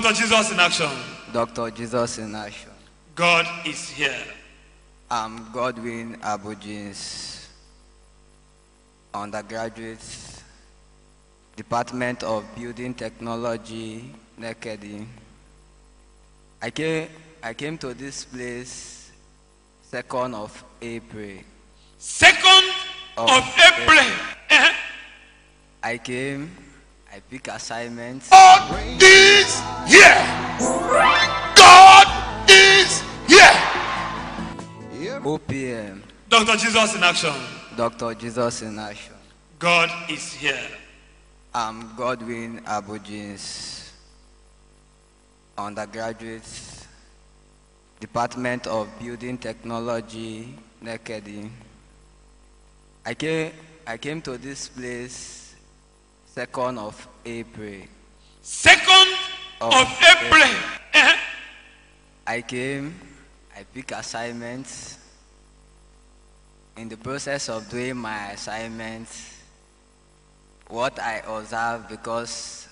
Dr. Jesus in action. Dr. Jesus in action. God is here. I'm Godwin Abujins, undergraduate, Department of Building Technology, Nekedi. I came to this place 2nd of April. 2nd of April. I came, I pick assignments. God is here. God is here. OPM. Dr. Jesus in action. Dr. Jesus in action. God is here. I'm Godwin Abujins, undergraduate, Department of Building Technology, Nekedi. I came to this place 2nd of April. 2nd of April. I came, I pick assignments. In the process of doing my assignments, what I observed, because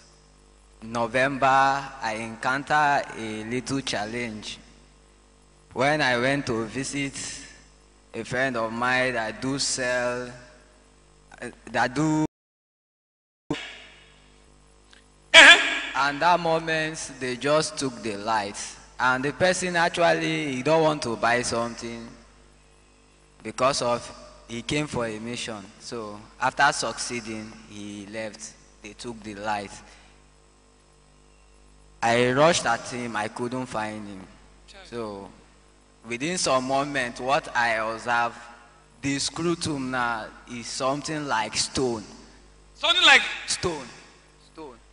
November I encountered a little challenge. When I went to visit a friend of mine that do sell, and that moment they just took the lights, and the person actually, he don't want to buy something because of he came for a mission. So after succeeding, he left. They took the light. I rushed at him. I couldn't find him. So within some moment, what I observed, the scrotum now is something like stone. Something like Stone.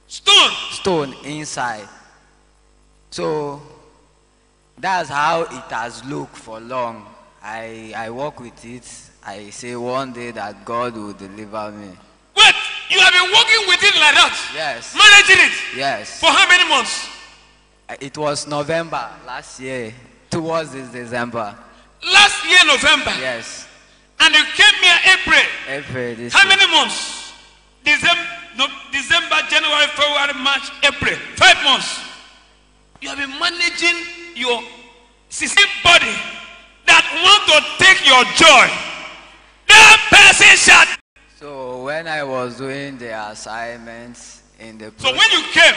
stone. Inside. So that's how it has looked for long. I work with it. I say one day that God will deliver me. Wait, you have been working with it like that? Yes. Managing it? Yes. For how many months? It was November last year, towards this December. Last year, November. Yes. And you came here April. April this How year. many months? December, January, February, March, April. 5 months. You have been managing your system body that want to take your joy. That person shall. So when I was doing the assignments in the So when you came,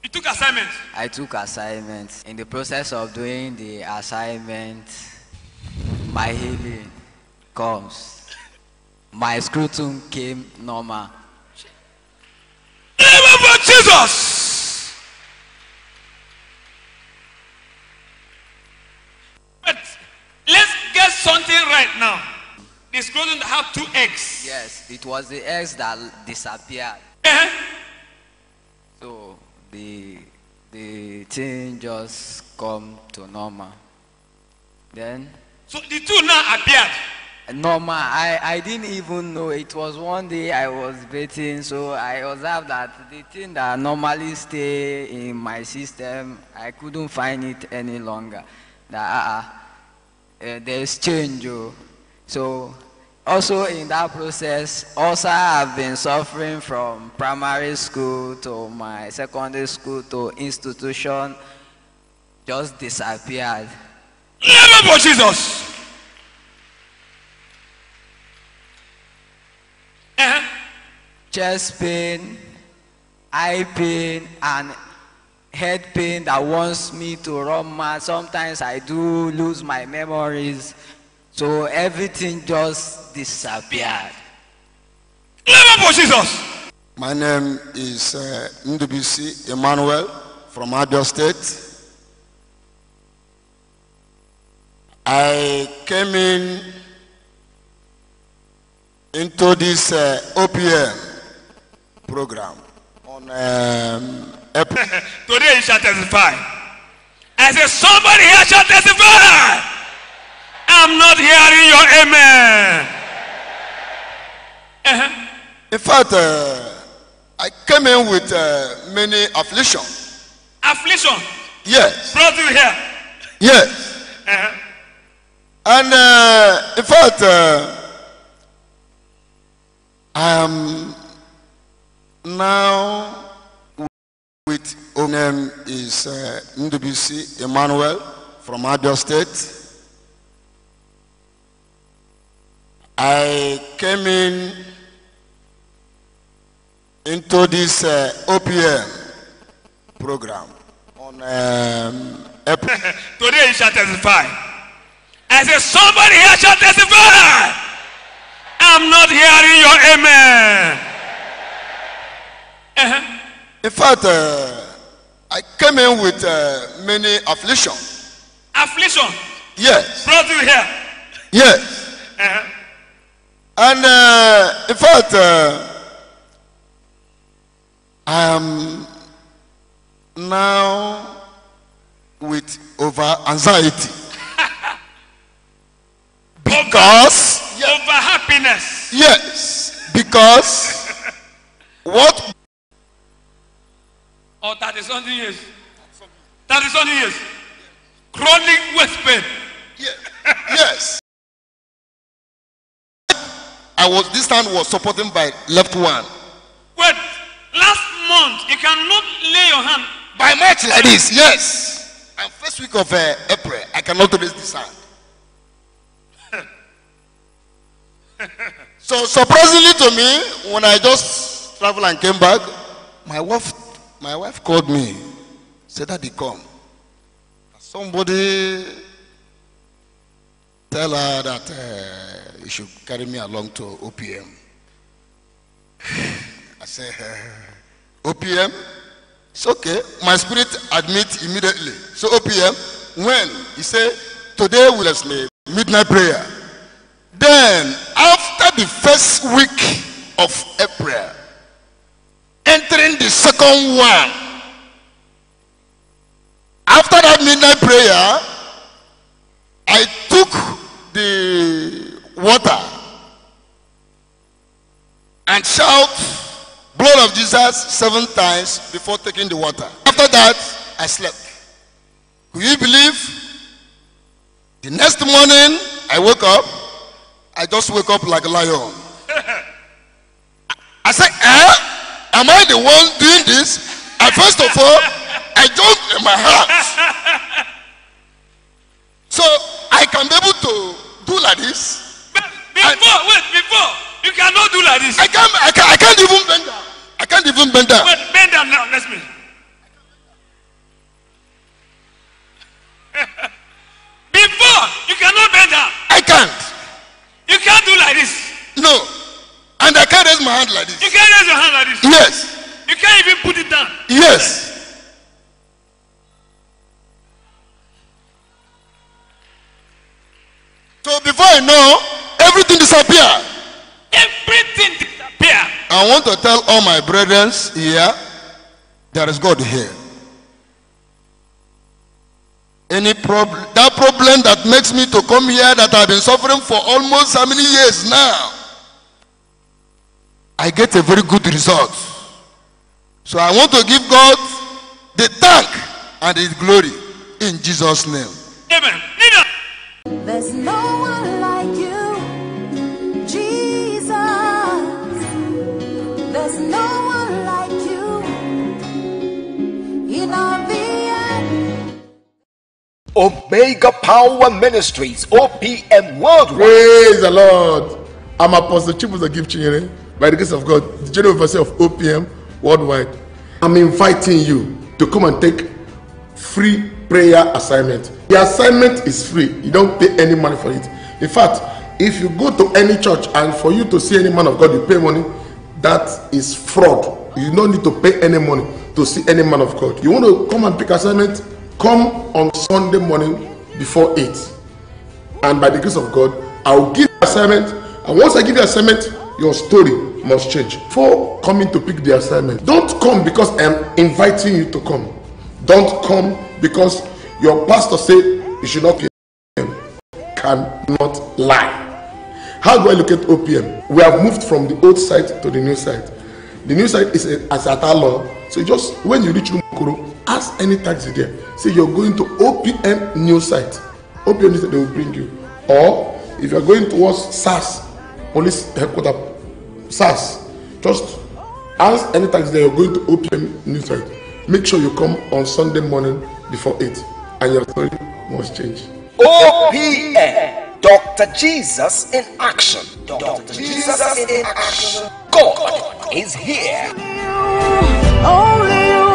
you took assignments. I took assignments. In the process of doing the assignment, my healing comes. My scrotum came normal. Name of Jesus. But let's get something right now. This clothing have 2 eggs. Yes, it was the eggs that disappeared. Uh-huh. So the thing just come to normal. Then So the 2 now appeared. normal. I didn't even know. It was one day I was bathing, so I observed that the thing that normally stay in my system, I couldn't find it any longer. That there's change. So also in that process, also I've been suffering from primary school to my secondary school to institution, just disappeared. Name of Jesus. Uh-huh. Chest pain, eye pain, and head pain that wants me to run mad. Sometimes I do lose my memories. So everything just disappeared. Name of Jesus. My name is Ndubisi Emmanuel from Abia State. I came into this OPM program on April. Today you shall testify. I said somebody here shall testify. I'm not hearing your amen. Uh-huh. In fact, I came in with many affliction. Affliction Yes, brought you here. yes. Uh-huh. And in fact, I am now with name is Ndubisi Emmanuel from Abia State. I came into this OPM program on April. Today you shall testify. I said, somebody here shall testify. I'm not hearing your amen. In fact, I came in with many affliction. Affliction Yes. brought you here. Yes. And in fact, I am now with over anxiety. Because Over happiness. yes, because what 30-something years. 30-something years. Chronic waist pain. yes. This hand was supporting by left one. Wait, last month you cannot lay your hand. By March like this, yes. And first week of April, I cannot raise this hand. So surprisingly to me, when I just traveled and came back, my wife called me, said that he come. Somebody tell her that he should carry me along to OPM. I said, OPM? It's okay. My spirit admit immediately. So OPM, when? He said, today will be midnight prayer. Then, after the first week of April, entering the second one, after that midnight prayer, I took the water and shout blood of Jesus 7 times before taking the water. After that, I slept. Will you believe? The next morning, I woke up. I just wake up like a lion. I said, am I the one doing this? And first of all, I jumped in my heart. So I can be able to do like this. Before, you cannot do like this. I can't even bend down. I can't even bend down. Wait, bend down now, let's me. Before, you cannot bend down. I can't. You can't do like this. No. And I can't raise my hand like this. You can't raise your hand like this. Yes. You can't even put it down. Yes. So before I know, everything disappeared. Everything disappeared. I want to tell all my brethren here, there is God here. Any problem, that problem that makes me to come here that I've been suffering for almost how many years now, I get a very good result. So I want to give God the thank and the glory in Jesus' name. Amen. There's no one like you, Jesus. There's no one like you in all the earth. Omega Power Ministries, OPM Worldwide. Praise the Lord. I'm Apostle Chibuzo Gipchinyere, by the grace of God, the General Overseer of OPM Worldwide. I'm inviting you to come and take free prayer assignment. The assignment is free. You don't pay any money for it. In fact, if you go to any church and for you to see any man of God, you pay money, that is fraud. You don't need to pay any money to see any man of God. You want to come and pick assignment? Come on Sunday morning before 8. And by the grace of God, I'll give you assignment. And once I give you assignment, your story must change. Before coming to pick the assignment, don't come because I'm inviting you to come. Don't come because your pastor said you should not pay him. Cannot lie. How do I look at OPM? We have moved from the old site to the new site. The new site is as at our law. So just when you reach Lumukuru, ask any taxi there. Say you're going to OPM new site. OPM new site, they will bring you. Or if you're going towards SAS, police headquarters, SAS, just ask any taxi there. You're going to OPM new site. make sure you come on Sunday morning before 8 and your story must change. OPM, Dr. Jesus in action. Dr. Jesus in action. God is here. Only you.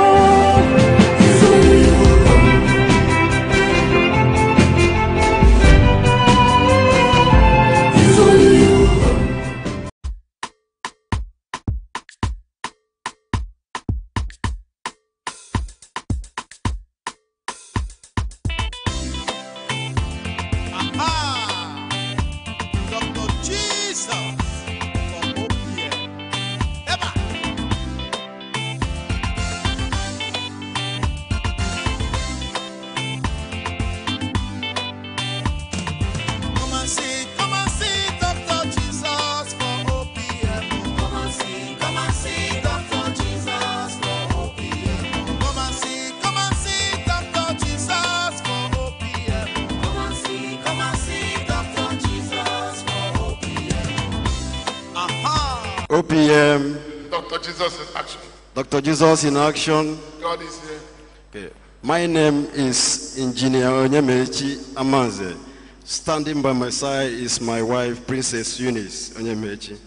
OPM. Dr. Jesus in action. Dr. Jesus in action. God is here. Okay. My name is Engineer Onyemechi Amanze. Standing by my side is my wife, Princess Eunice Onyemechi,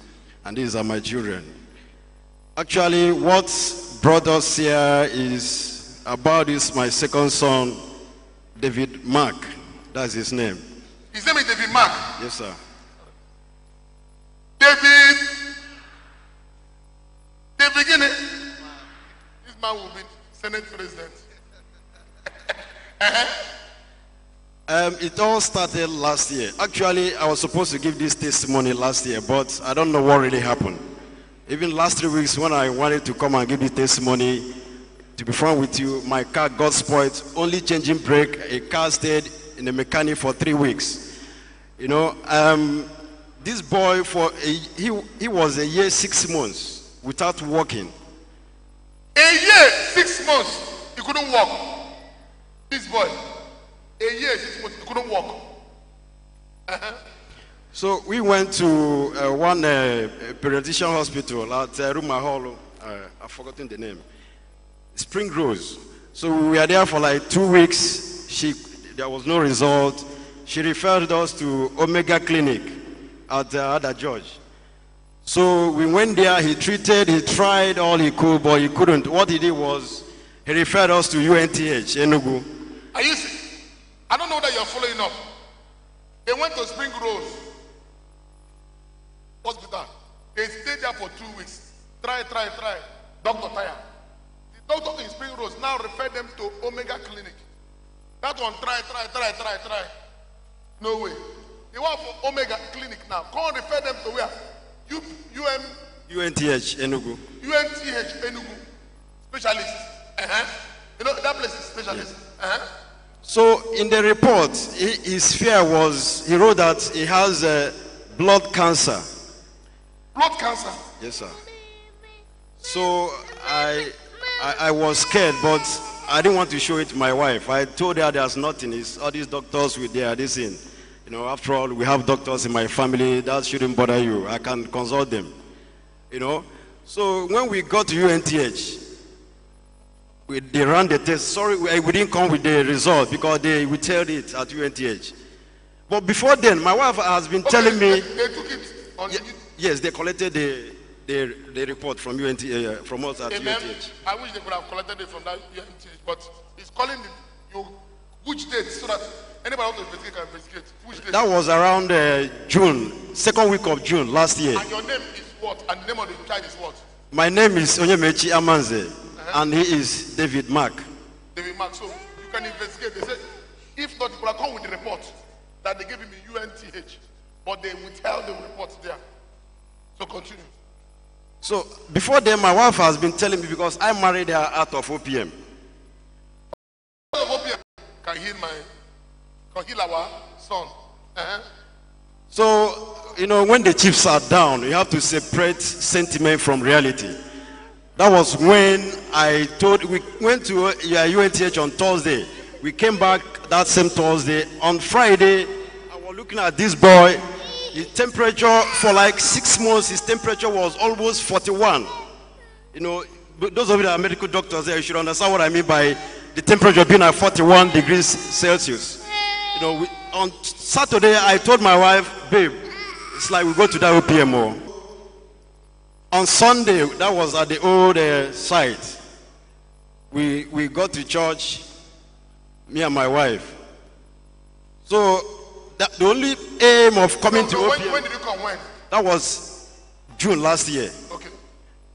and these are my children. Actually, what brought us here is about this, my second son, David Mark. That's his name. His name is David Mark. Yes, sir. David. The beginning. This man will be Senate President. It all started last year. Actually, I was supposed to give this testimony last year, but I don't know what really happened. Even last 3 weeks when I wanted to come and give this testimony, to be frank with you, my car got spoiled. Only changing brake, a car stayed in the mechanic for 3 weeks. You know, this boy, he was a year 6 months without walking. A year, 6 months, he couldn't walk. This boy, a year, 6 months, he couldn't walk. So we went to one pediatrician hospital at Rumaholo. I've forgotten the name. Spring Rose. So we were there for like 2 weeks. There was no result. She referred us to Omega Clinic at Ada George. So we went there, he treated, he tried all he could, but he couldn't. What he did was, he referred us to UNTH, Enugu. Are you see? I don't know that you're following up. They went to Spring Rose Hospital. They stayed there for 2 weeks. Try. Doctor tired. The doctor in Spring Rose now referred them to Omega Clinic. That one, try. No way. They want for Omega Clinic now. Go and refer them to where? UNTH Enugu. UNTH Enugu. Specialist. You know, that place is specialist. So in the report, his fear was, he wrote that he has blood cancer. Blood cancer? Yes, sir. So I was scared, but I didn't want to show it to my wife. I told her there's nothing. It's all these doctors with their this in. You know, after all, we have doctors in my family. That shouldn't bother you. I can consult them. You know. So when we got to UNTH, they ran the test. Sorry, we didn't come with the result because they withheld it at UNTH. But before then, my wife has been telling me. They took it on yes, they collected the report from UNTH, from us at UNTH. I wish they could have collected it from that UNTH, but it's calling you which date so that anybody want to investigate can investigate. Which date? That was around June, second week of June last year. And your name is what? And the name of the child is what? My name is Onyemechi Amanze, and he is David Mark. David Mark. So you can investigate. They said if not, you could have come with the report that they gave him in UNTH, but they withheld the report there. So continue. So before then, my wife has been telling me because I married her out of OPM. OPM can heal our son. So, you know, when the chips are down, you have to separate sentiment from reality. That was when we went to UNTH on Thursday. We came back that same Thursday. On Friday, I was looking at this boy. His temperature for like 6 months, his temperature was almost 41. You know, those of you that are medical doctors there, you should understand what I mean by the temperature being at 41 degrees Celsius. You know, on Saturday, I told my wife, babe, it's like we go to that OPMO. On Sunday, that was at the old site. We got to church, me and my wife. So the only aim of coming to OPM. When did you come? When? That was June last year. Okay.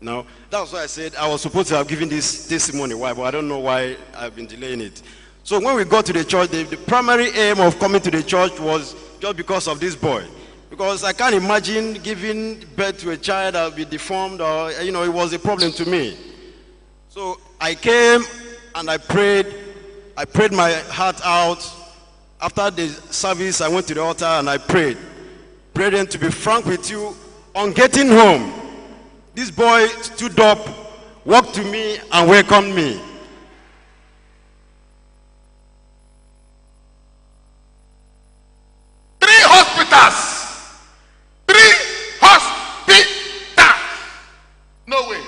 No, that's why I said I was supposed to have given this testimony. Why? But I don't know why I've been delaying it. So when we got to the church, the primary aim of coming to the church was just because of this boy. Because I can't imagine giving birth to a child that will be deformed, or, you know, it was a problem to me. So I came and I prayed my heart out. After the service, I went to the altar and I prayed. Brethren, to be frank with you, on getting home, this boy stood up, walked to me and welcomed me. Three hospitals. No way.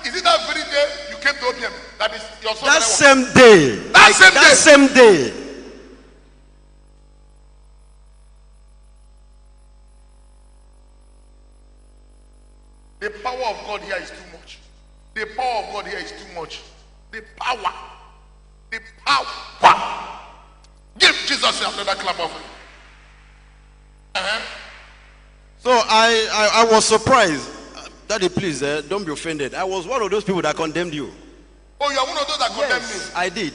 Is it that very day you came to OPM? That is your son. That same day. That same day. The power of God here is too much. The power of God here is too much. The power. The power. Give Jesus another clap of it. So I was surprised. Daddy, please, don't be offended. I was one of those people that condemned you. Oh, you are one of those that condemned me? I did.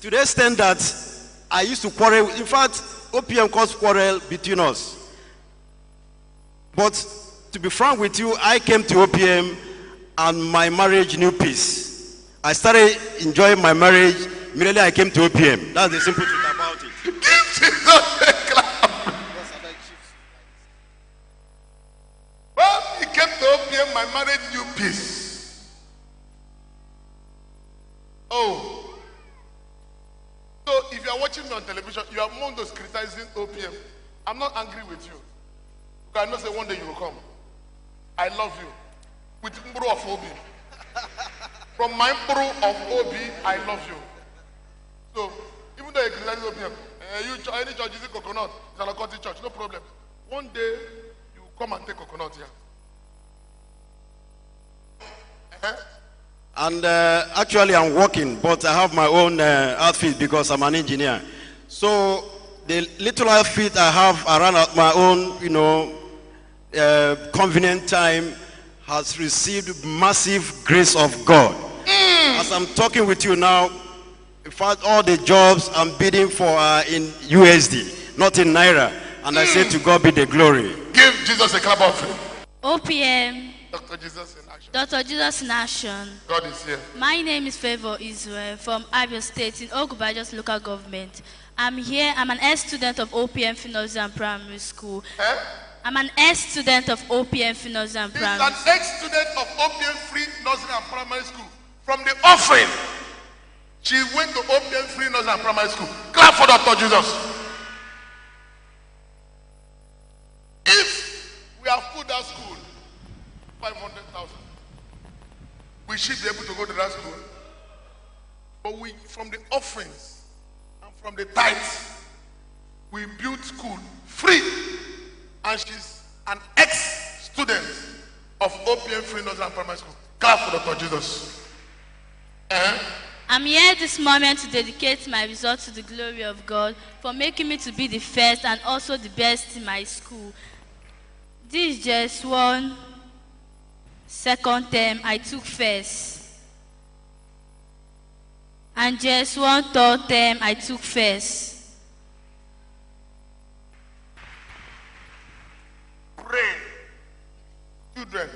To the extent that I used to quarrel. In fact, OPM caused quarrel between us. But to be frank with you, I came to OPM and my marriage knew peace. I started enjoying my marriage immediately I came to OPM. That's the simple truth about it. Give Jesus a clap. Well, he came to OPM, my marriage knew peace. Oh. So if you are watching me on television, you are among those criticizing OPM. I'm not angry with you. Because I know say one day you will come. I love you. With Mburu of Obi. From my Mburu of Obi, I love you. So, even though you criticize OPM, any church using coconut, it's an occultic church, no problem. One day, you come and take coconut here. And actually I'm working, but I have my own outfit because I'm an engineer. So the little outfit I have around at my own, you know, convenient time has received massive grace of God. As I'm talking with you now, in fact, all the jobs I'm bidding for are in USD, not in Naira. And I say to God be the glory. Give Jesus a clap of it. OPM. Dr. Jesus in action. Dr. Jesus in action. God is here. My name is Favor Israel from Abia State in Ogubajos local government. I'm here. I'm an S student of OPM Finozan Primary School. I'm an S student of OPM Finozan Primary School. He's an ex-student of OPM Free Nursery and Primary School. From the offering, she went to OPM Free Nursery and Primary School. Clap for Dr. Jesus. If we have put that school, 500,000, we should be able to go to that school. But we, from the offerings and from the tithes, we built school free. And she's an ex-student of OPM Free Nursery and Primary School. Clap for Dr. Jesus. I'm here this moment to dedicate my results to the glory of God for making me to be the first and also the best in my school. This is just one second term I took first. And just one third term I took first. Pray, children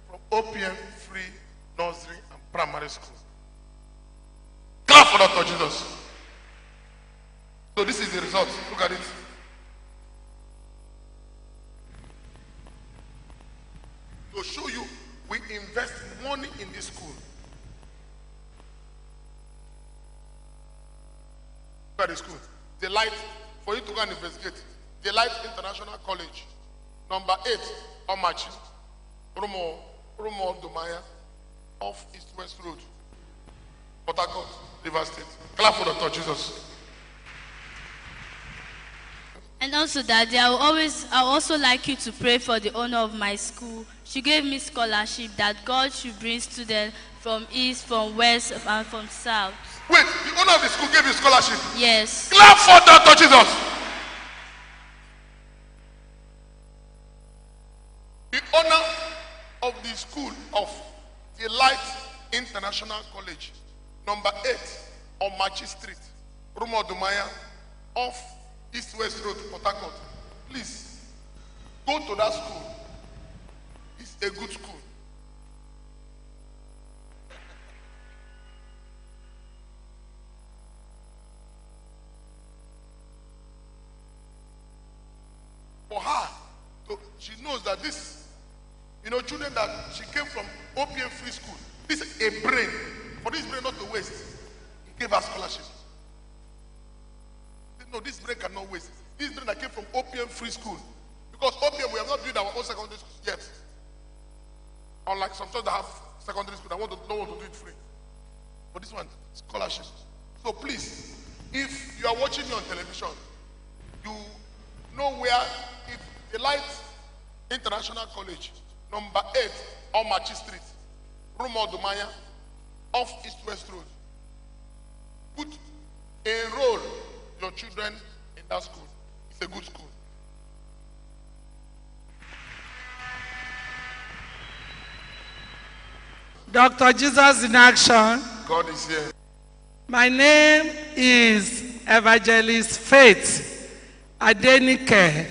from OPM Free Nursery and Primary School. Clap for Dr. Jesus. So this is the result. Look at it. To show you, we invest money in this school. Look at the school. Delight, for you to go and investigate. Delight International College. Number 8, Omachi. Rumo Dumaya. off East West Road, Port Harcourt, Rivers State. Clap for Dr. Jesus. And also, Daddy, I would also like you to pray for the owner of my school. She gave me scholarship that God should bring students from east, from west, and from south. Wait, the owner of the school gave you scholarship? Yes. Clap for Dr. Jesus. The owner of the school of the Light International College, number 8 on Machi Street, Rumo Dumaya, off East West Road, Port Harcourt. Please go to that school. It's a good school. For her, she knows that this, children that she came from OPM free school, this is a brain. For this brain not to waste, he gave her scholarship. No, this brain cannot waste. This brain that came from OPM free school. Because OPM, we have not built our own secondary school yet. Unlike some schools that have secondary school, don't want to do it free. But this one, scholarship. So please, if you are watching me on television, you know where, if the Light International College, number 8 on Machi Street, Rumo Dumaya, off East West Road, enroll your children in that school. It's a good school. Dr. Jesus in Action. God is here. My name is Evangelist Faith Adenike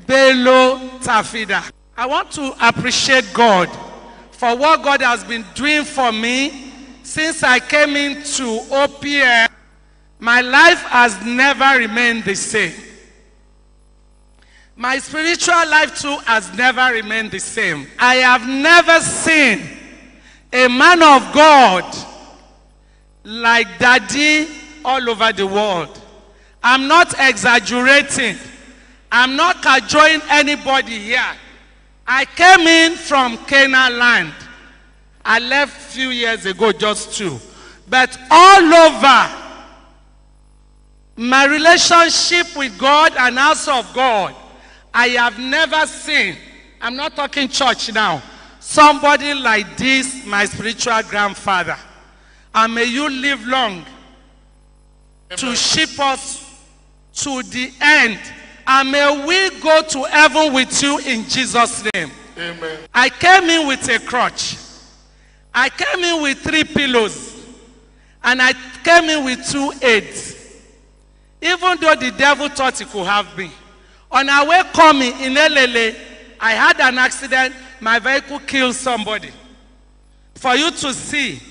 Bello Tafida. I want to appreciate God for what God has been doing for me since I came into OPM. My life has never remained the same. My spiritual life too has never remained the same. I have never seen a man of God like Daddy all over the world. I'm not exaggerating. I'm not cajoling anybody here. I came in from Canaan land. I left a few years ago, just 2. But all over, my relationship with God and house of God, I have never seen, I'm not talking church now, somebody like this, my spiritual grandfather. And may you live long to ship us to the end. And may we go to heaven with you in Jesus' name. Amen. I came in with a crutch. I came in with 3 pillows. And I came in with 2 aids. Even though the devil thought he could have me. On our way coming in Elele, I had an accident. My vehicle killed somebody. For you to see,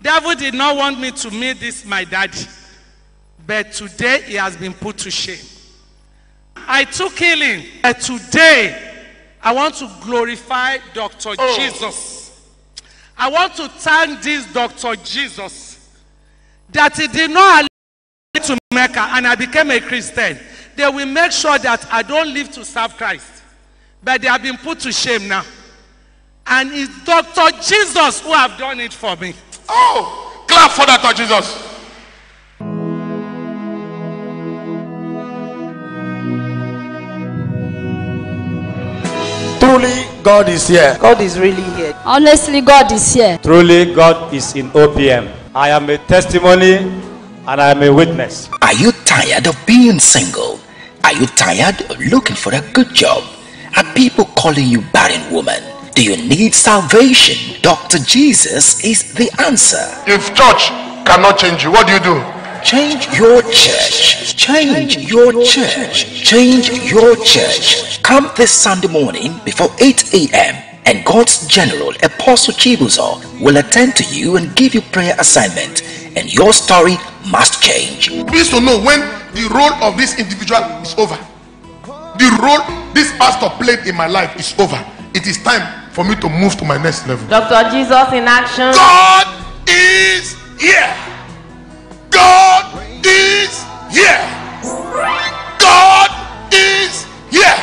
devil did not want me to meet this, my daddy. But today, he has been put to shame. I took healing. But today, I want to glorify Dr. Jesus. I want to thank this Dr. Jesus that he did not allow me to Mecca and I became a Christian. They will make sure that I don't live to serve Christ. But they have been put to shame now. And it's Dr. Jesus who have done it for me. Oh, clap for Dr. Jesus. Truly, God is here. God is really here. Honestly, God is here. Truly, God is in OPM. I am a testimony and I am a witness. Are you tired of being single? Are you tired of looking for a good job? Are people calling you barren woman? Do you need salvation? Dr. Jesus is the answer. If church cannot change you, what do? Change your church. Change your church. Change your church. Come this Sunday morning before 8 a.m. and God's General Apostle Chibuzo will attend to you and give you prayer assignment, and your story must change. Please to know when the role of this individual is over. The role this pastor played in my life is over. It is time for me to move to my next level. Dr. Jesus in action. God is here. God is here. God is here.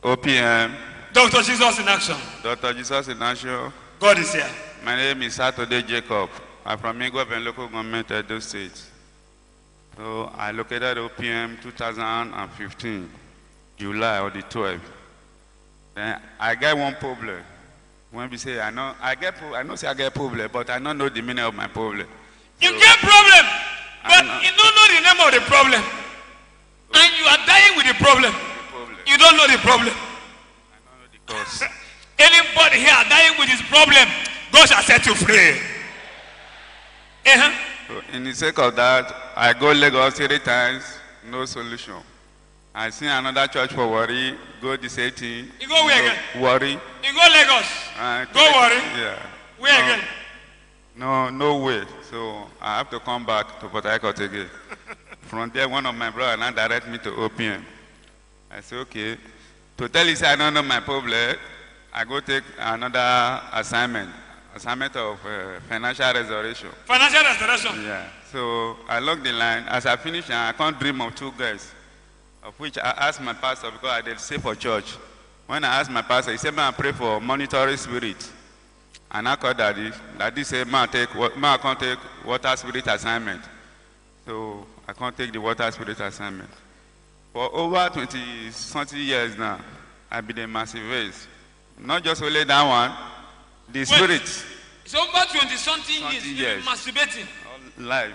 OPM. Dr. Jesus in action. Dr. Jesus in action. God is here. My name is Saturday Jacob. I'm from Igwep and local government Edo State. So I located OPM 2015, July or the 12th. Then I get one problem. When we say I know say I get problem, but I don't know the meaning of my problem. You get problem, but you don't know the name of the problem. And you are dying with the problem. You don't know the problem. I don't know the cause. Anybody here dying with his problem, God shall set you free. So in the sake of that, I go Lagos 3 times, no solution. I see another church for Worry, go the same thing. You go where again? Worry. You go Lagos. Go Worry. Yeah. Where again? No way. So I have to come back to Port Harcourt again. From there, one of my brothers now direct me to OPM. I say, okay. To tell you, say I don't know my problem, I go take another assignment of financial restoration. Financial restoration? Yeah. So I log the line. As I finish, I can't dream of 2 guys, of which I asked my pastor because I did say for church. When I asked my pastor, he said, man, I pray for monitoring spirit. And I called daddy. Daddy said, man, I can't take water spirit assignment. So I can't take the water spirit assignment. For over 20-something years now, I've been a massive race. Not just only that one, the spirit. It's over 20-something years you've been masturbating. Life.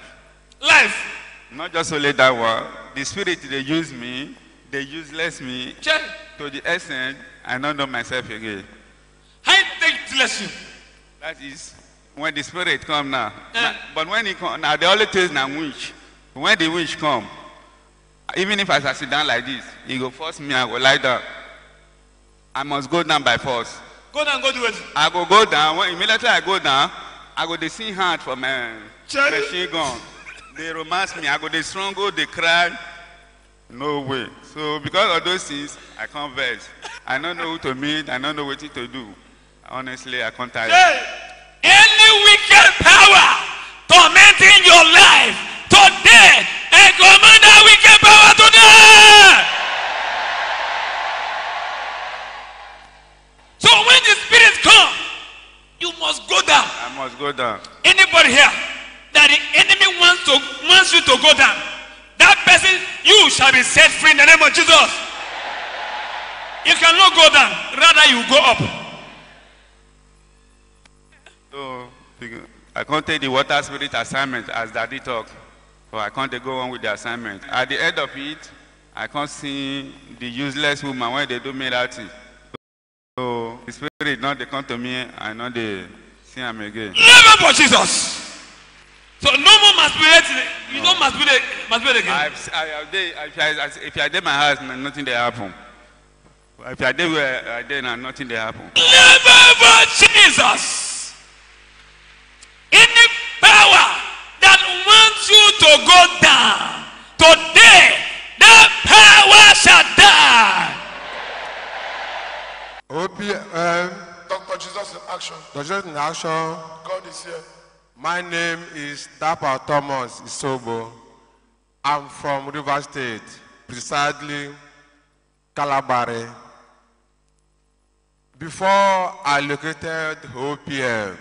Not just only that one, the spirit, they use me, they useless me to the extent I don't know myself again. How it takes you? That is when the spirit come now. But when he come now, the only thing is now witch. When the witch come, even if I sit down like this, he go force me, I go lie down. I must go down by force. Go down, go do it. I go down. When immediately I go down, I go to see hand for my machine gun. They romance me. I go to struggle, they cry. No way. So because of those things, I can't vex. I don't know who to meet. I don't know what to do. Honestly, I can't tell you. Any wicked power tormenting your life today, I command that wicked power today. So when the spirits come, you must go down. I must go down. Anybody here that the enemy wants you to go down, that person, you shall be set free in the name of Jesus. You cannot go down, rather you go up. So I can't take the water spirit assignment as daddy talk. So I can't go on with the assignment. At the end of it, I can't see the useless woman when they do me that thing. So the spirit, now they come to me, I know they see him again. Never for Jesus. So no more masquerade. You don't masquerade again. If I did my house, nothing they happen. If I did where I did, nothing they happen. Never for Jesus. Any power that wants you to go down today, that power shall die. Dr. Jesus in action. Dr. Jesus in action. God is here. My name is Dapa Thomas Isobo. I'm from River State, precisely Calabari. Before I located OPM,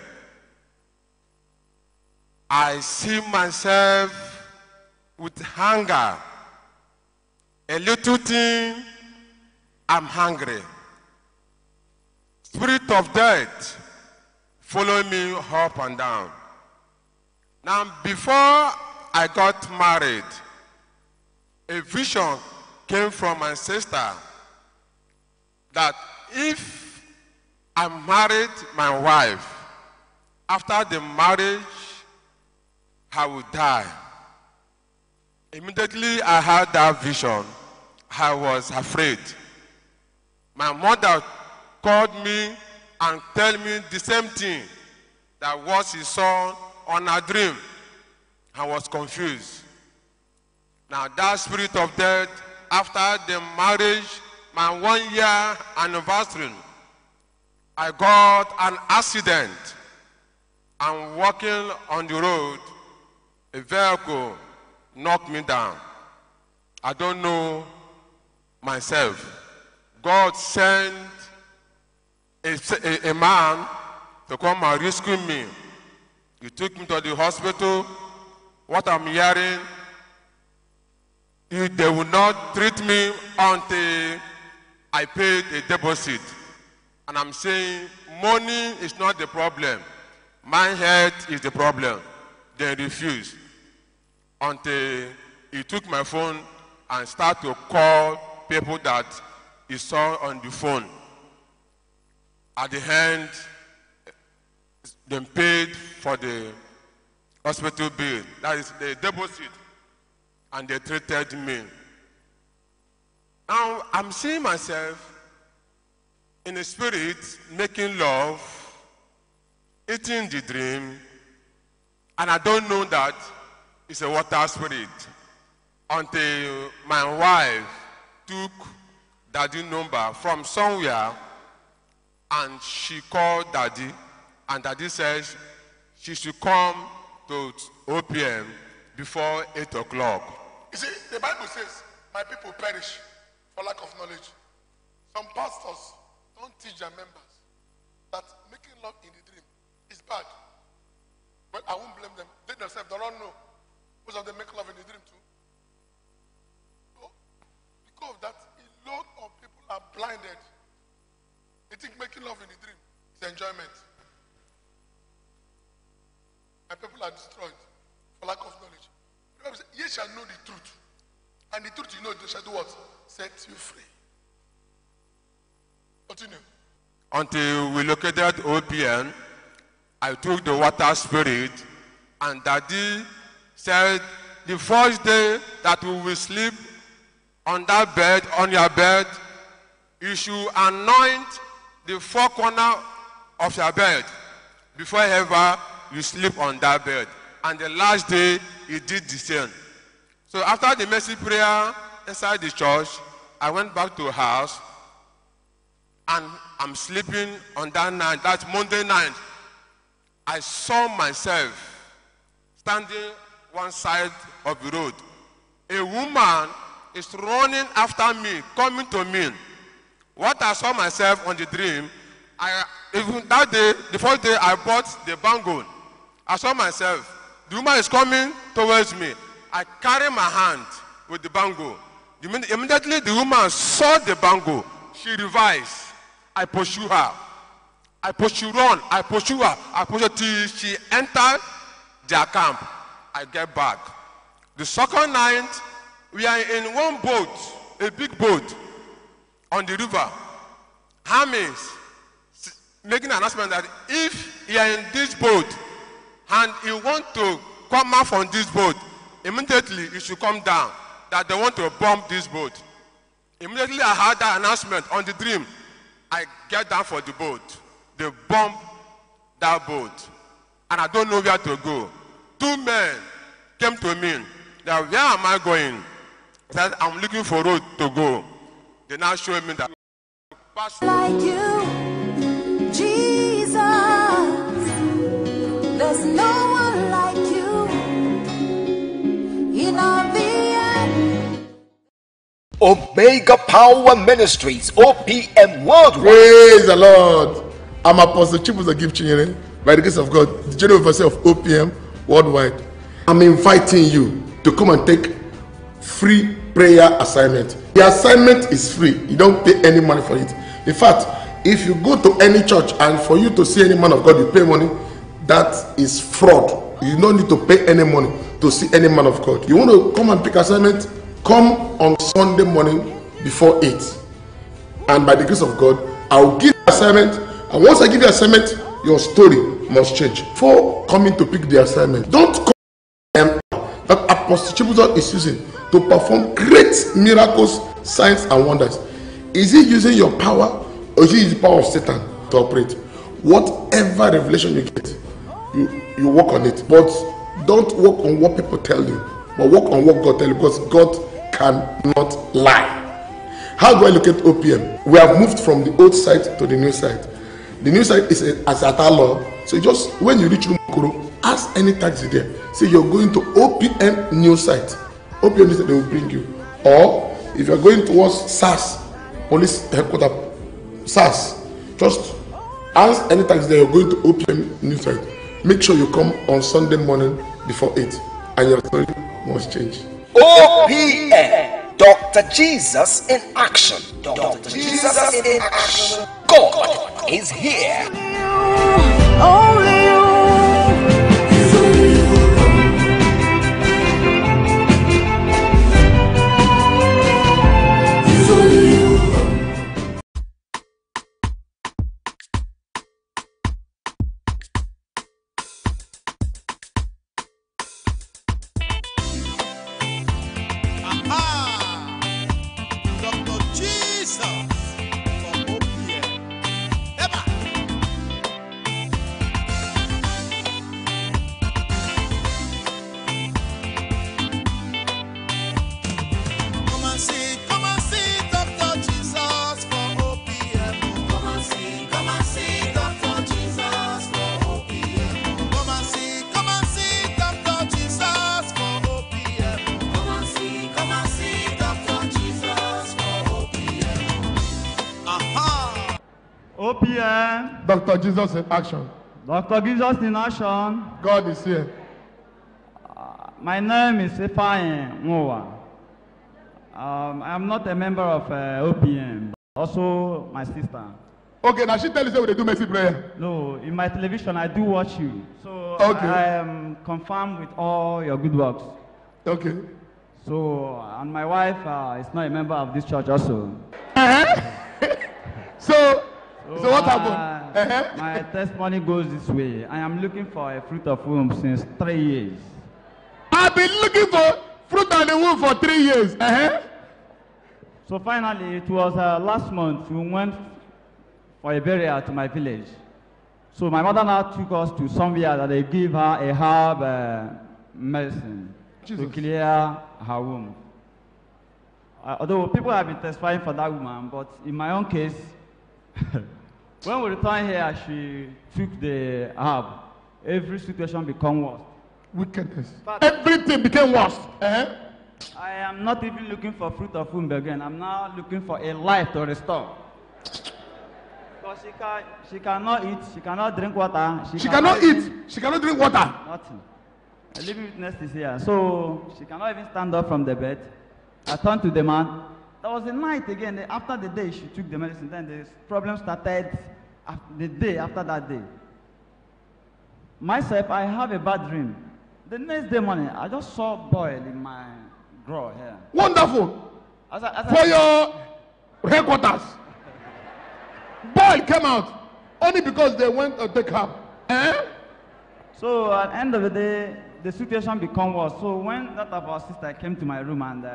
I see myself with hunger. A little thing, I'm hungry. Spirit of death follow me up and down. Now, before I got married, a vision came from my sister that if I married my wife, after the marriage, I would die. Immediately I had that vision, I was afraid. My mother called me and told me the same thing, that what she saw on her dream. I was confused. Now that spirit of death, after the marriage, my 1-year anniversary, I got an accident. I'm walking on the road, a vehicle knocked me down. I don't know myself. God sent a man to come and rescue me. You took me to the hospital. What I'm hearing, they will not treat me until I paid a deposit. And I'm saying money is not the problem. My health is the problem. They refused until he took my phone and started to call people that he saw on the phone. At the end, they paid for the hospital bill. That is the deposit. And they treated me. Now I'm seeing myself in the spirit, making love, eating the dream, and I don't know that it's a water spirit until my wife took daddy number from somewhere and she called daddy, and daddy says she should come to OPM before 8 o'clock. You see, the Bible says, my people perish for lack of knowledge. Some pastors don't teach their members that making love in the dream is bad. But I won't blame them. They themselves, they don't know. Most of them make love in the dream too. So, because of that, a lot of people are blinded. They think making love in the dream is enjoyment. And people are destroyed for lack of knowledge. The Bible says, ye shall know the truth. And the truth you know, they shall do what? Set you free. Continue. Until we located OPM, I took the water spirit, and daddy said the first day that we will sleep on that bed, on your bed, you should anoint the four corners of your bed before ever you sleep on that bed. And the last day, he did the same. So after the mercy prayer inside the church, I went back to the house, and I'm sleeping on that night, that Monday night. I saw myself standing one side of the road. A woman is running after me, coming to me. What I saw myself on the dream, even that day, the first day I bought the bangle, I saw myself. The woman is coming towards me. I carry my hand with the bangle. Immediately the woman saw the bangle. She revised. I pursue her. I pursue run. I pursue her. I pursue till she entered their camp. I get back. The second night, we are in one boat, a big boat, on the river. Hermes making an announcement that if you are in this boat and you want to come out from this boat, immediately you should come down, that they want to bomb this boat. Immediately I heard that announcement on the dream. I get down for the boat. They bomb that boat. And I don't know where to go. Two men came to me. They said, where am I going? I said, I'm looking for a road to go. They now show me that. Like you, Jesus, there's no one like you in all the earth. Omega Power Ministries, OPM Worldwide. Praise the Lord. I'm Apostle Chibuzo Chinyere, by the grace of God, the General Overseer of OPM Worldwide. I'm inviting you to come and take free prayer assignment. The assignment is free. You don't pay any money for it. In fact, if you go to any church and for you to see any man of God, you pay money, that is fraud. You don't need to pay any money to see any man of God. You want to come and pick assignment? Come on Sunday morning before 8. And by the grace of God, I will give you assignment. And once I give you assignment, your story must change. For coming to pick the assignment, don't come that Apostle Chibuzo is using to perform great miracles, signs, and wonders. Is he using your power, or is he using the power of Satan to operate? Whatever revelation you get, you work on it. But don't work on what people tell you, but work on what God tells you, because God cannot lie. How do I look at OPM? We have moved from the old site to the new site. The new site is as at our law. So just when you reach Lumukuru, ask any taxi there. Say you're going to OPM new site. OPM new site, they will bring you. Or if you're going towards SAS, police headquarters, SAS, just As anytime that you're going to OPM New Site, make sure you come on Sunday morning before 8 and your story must change. OPM, Dr. Jesus in action. Dr. Jesus in action. God is here. Only you. OPM. Dr. Jesus in action. Dr. Jesus in action. God is here. My name is Ifeanyi Nwowa. I'm not a member of OPM. Also, my sister. Okay, now she tell you say we dey do mercy prayer. No, in my television I do watch you. So Okay. I am confirmed with all your good works. Okay. So, and my wife is not a member of this church also. So what happened? My testimony goes this way. I am looking for a fruit of womb since 3 years. I've been looking for fruit of the womb for 3 years. So finally, it was last month we went for a burial to my village. So my mother now took us to somewhere that they give her a herb medicine to clear her womb. Although people have been testifying for that woman, but in my own case, when we returned here, she took the herb. Every situation became worse. Wickedness. Everything became worse. I am not even looking for fruit of womb again. I'm now looking for a life to restore. Because she cannot eat, she cannot drink water. She cannot eat, she cannot drink water. Nothing. A living witness is here. So she cannot even stand up from the bed. I turned to the man. There was a night again. After the day she took the medicine, then the problem started the day after that day. Myself, I have a bad dream. The next day morning, I just saw boil in my drawer here. Wonderful. For your headquarters. Boil came out only because they went to take herb. So at the end of the day, the situation became worse. So when that of our sister came to my room and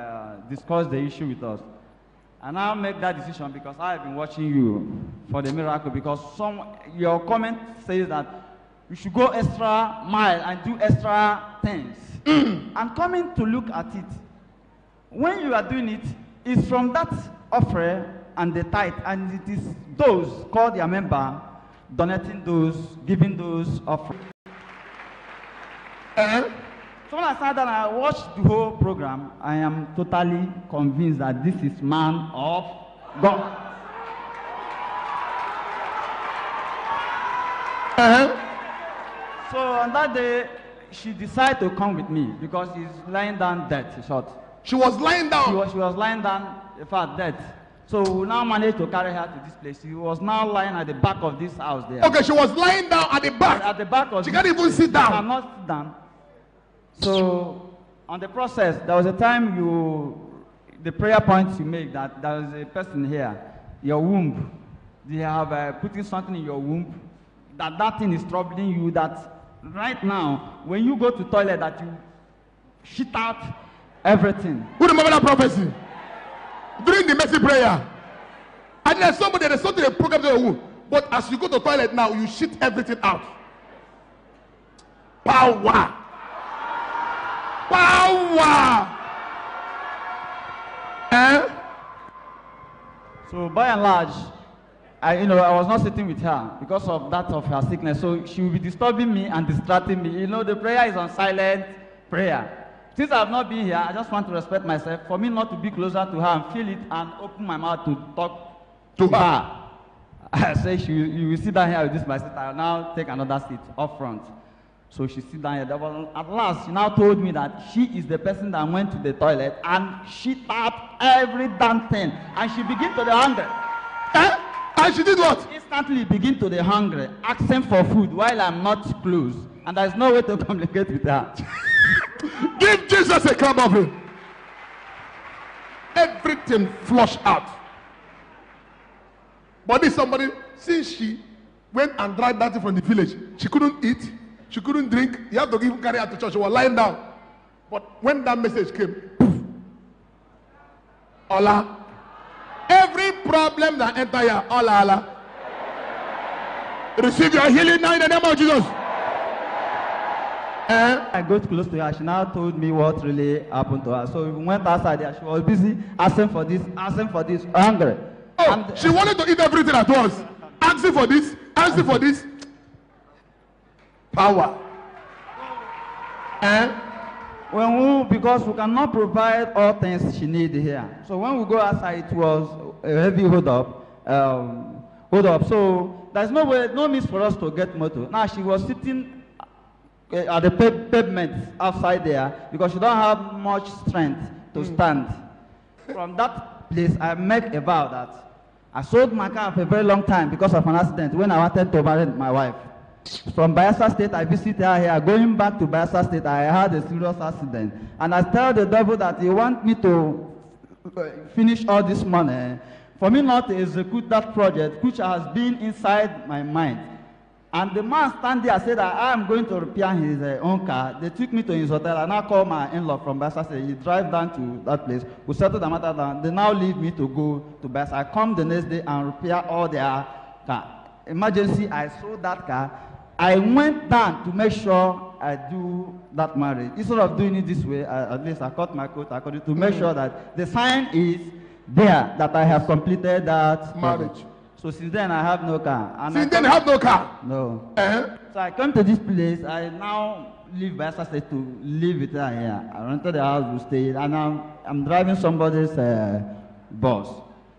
discussed the issue with us, I now make that decision because I have been watching you for the miracle. Because your comment says that you should go extra mile and do extra things. And coming to look at it, when you are doing it, it's from that offering and the tithe, and it is those called their member donating those, giving those offerings. So when I sat down and I watched the whole program, I am totally convinced that this is man of God. So on that day, she decided to come with me because she's lying down dead, in short. She was lying down? She was lying down, in fact, dead. So we now managed to carry her to this place. She was now lying at the back of this house there. Okay, she was lying down at the back. At the back of she can't even sit down. She cannot sit down. So on the process, there was a time the prayer points you make that there is a person here, your womb. They have putting something in your womb, that thing is troubling you, that right now, when you go to toilet, that you shit out everything. Who remember that prophecy? During the mercy prayer. And there's somebody that started a program to your womb. But as you go to the toilet now, you shit everything out. Power. Power. So by and large, I was not sitting with her because of that of her sickness. So she will be disturbing me and distracting me. The prayer is on silent prayer. Since I have not been here, I just want to respect myself. For me not to be closer to her and feel it and open my mouth to talk to her. I said, you will sit down here with this my sister. I'll now take another seat up front. So she sit down here. At last, she now told me that she is the person that went to the toilet and she tapped every damn thing. And she began to the hungry. And she did what? Instantly begin to the hungry, asking for food while I'm not close. And there's no way to communicate with her. Give Jesus a clap of him. Everything flush out. But this somebody, since she went and dragged that thing from the village, she couldn't eat, she couldn't drink. You have to even carry her to church. She was lying down. But when that message came, poof, Allah. Every problem that enter here, Allah, Allah. Receive your healing now in the name of Jesus. I got close to her. She now told me what really happened to her. So we went outside there. She was busy asking for this, hungry. Oh, and she wanted to eat everything at once. Asking for this, asking for this. Power. Because we cannot provide all things she needs here. So when we go outside, it was a heavy hold up. So there's no means for us to get motor. Now she was sitting at the pavement outside there because she don't have much strength to stand. From that place, I make a vow that I sold my car for a very long time because of an accident when I wanted to marry my wife. From Bayelsa State, I visited her here. Going back to Bayelsa State, I had a serious accident. And I tell the devil that he wants me to finish all this money for me not to execute that project which has been inside my mind. And the man stand there and said that I am going to repair his own car. They took me to his hotel and I called my in-law from Bayelsa State. He drive down to that place. We settled the matter down. They now leave me to go to Bayelsa. I come the next day and repair all their car. Emergency, I sold that car. I went down to make sure I do that marriage. Instead of doing it this way, at least I cut my coat according to make sure that the sign is there that I have completed that marriage. So since then I have no car. And since then you have no car? No. So I come to this place. I now leave Bayelsa State to live with her here. I rented the house to stay, and I'm driving somebody's bus.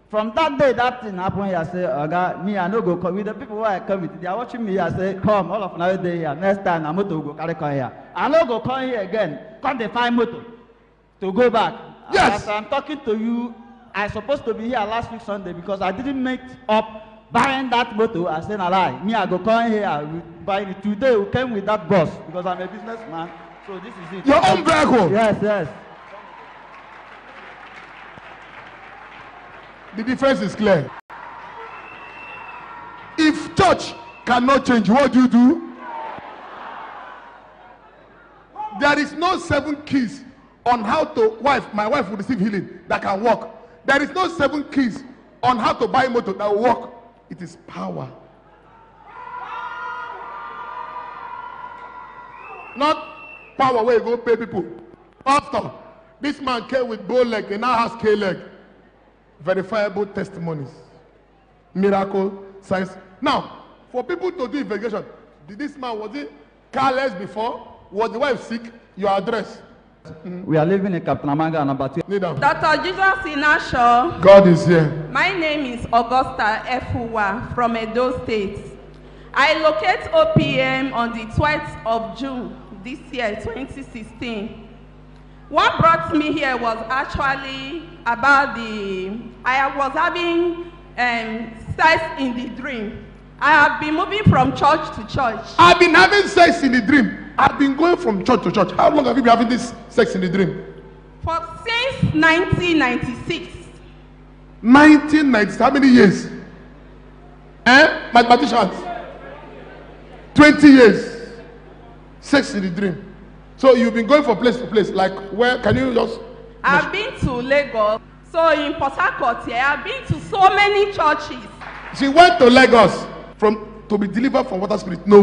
From that day, that thing happened here. I say, Oga, me, I no go come with the people who I come with. They are watching me. I say, come, all of another day here. Next time, I'm going to go carry car here. I no go come here again. Come to find motor to go back. Yes. As I'm talking to you, I supposed to be here last week Sunday because I didn't make up buying that motor. I said, no lie. Me, I go come here. I will buy it today. We came with that bus because I'm a businessman. So this is it. Your own vehicle? Yes, yes. The difference is clear. If church cannot change, what do you do? There is no 7 keys on how to my wife will receive healing that can work. There is no 7 keys on how to buy a motor that will work. It is power. Not power where you go pay people. Pastor, this man came with bow leg and now has K leg. Verifiable testimonies, miracle, signs. Now, for people to do investigation, did this man, was he careless before? Was the wife sick? Your address? We are living in Captain Amanga, number 2. Kneel down. Dr. Jesus Inasho. God is here. My name is Augusta Efuwa from Edo State. I locate OPM on the 12th of June this year, 2016. What brought me here was actually about I was having sex in the dream. I have been moving from church to church. I've been having sex in the dream. I've been going from church to church. How long have you been having this sex in the dream? Since 1996. 1996, how many years? Mathematicians. 20 years. Sex in the dream. So you've been going from place to place. Like where? Can you just? I've been to Lagos. So in Port Harcourt here, I've been to so many churches. She went to Lagos to be delivered from water spirit. No.